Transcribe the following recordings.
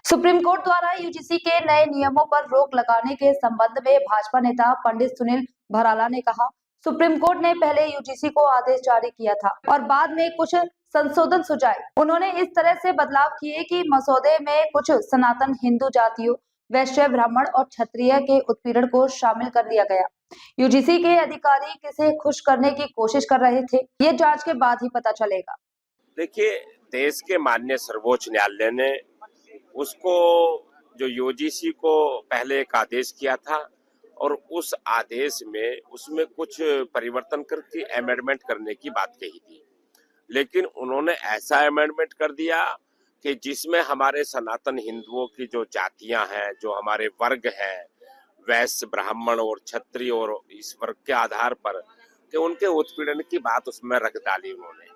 Supreme court द्वारा UGC के नए नियमों पर रोक लगाने के संबंध में भाजपा नेता पंडित सुनील भराला ने कहा, सुप्रीम कोर्ट ने पहले यूजीसी को आदेश जारी किया था और बाद में कुछ संशोधन सुझाए। उन्होंने इस तरह से बदलाव किए कि मसौदे में कुछ सनातन हिंदू जातियों, वैश्य, ब्राह्मण और क्षत्रिय के उत्पीड़न को शामिल कर दिया गया। यूजीसी के अधिकारी किसे खुश करने की कोशिश कर रहे थे, ये जांच के बाद ही पता चलेगा। देखिए, देश के माननीय सर्वोच्च न्यायालय ने उसको जो यूजीसी को पहले एक आदेश किया था और उस आदेश में उसमें कुछ परिवर्तन करके अमेंडमेंट करने की बात कही थी, लेकिन उन्होंने ऐसा अमेंडमेंट कर दिया कि जिसमें हमारे सनातन हिंदुओं की जो जातियां हैं, जो हमारे वर्ग हैं, वैश्य, ब्राह्मण और क्षत्रिय, और इस वर्ग के आधार पर कि उनके उत्पीड़न की बात उसमें रख डाली उन्होंने।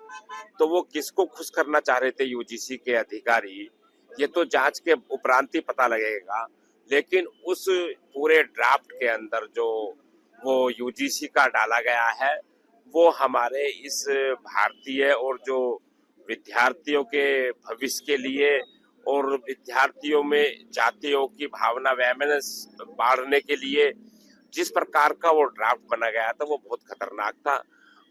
तो वो किसको खुश करना चाह रहे थे यूजीसी के अधिकारी, ये तो जांच के उपरांत ही पता लगेगा। लेकिन उस पूरे ड्राफ्ट के अंदर जो वो यूजीसी का डाला गया है, वो हमारे इस भारतीय और जो विद्यार्थियों के भविष्य के लिए और विद्यार्थियों में जातियों की भावना वैमनस बाढ़ने के लिए जिस प्रकार का वो ड्राफ्ट बना गया था, वो बहुत खतरनाक था।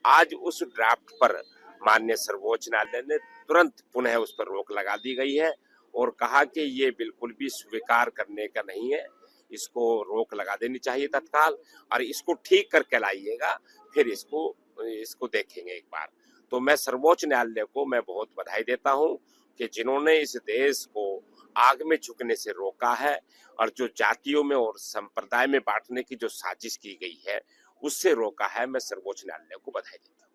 आज उस ड्राफ्ट पर माननीय सर्वोच्च न्यायालय ने तुरंत पुनः उस पर रोक लगा दी गई है और कहा कि ये बिल्कुल भी स्वीकार करने का नहीं है, इसको रोक लगा देनी चाहिए तत्काल, और इसको ठीक करके लाइएगा, फिर इसको देखेंगे एक बार। तो मैं सर्वोच्च न्यायालय को मैं बहुत बधाई देता हूं कि जिन्होंने इस देश को आग में झुकने से रोका है और जो जातियों में और संप्रदाय में बांटने की जो साजिश की गई है उससे रोका है। मैं सर्वोच्च न्यायालय को बधाई देता हूं।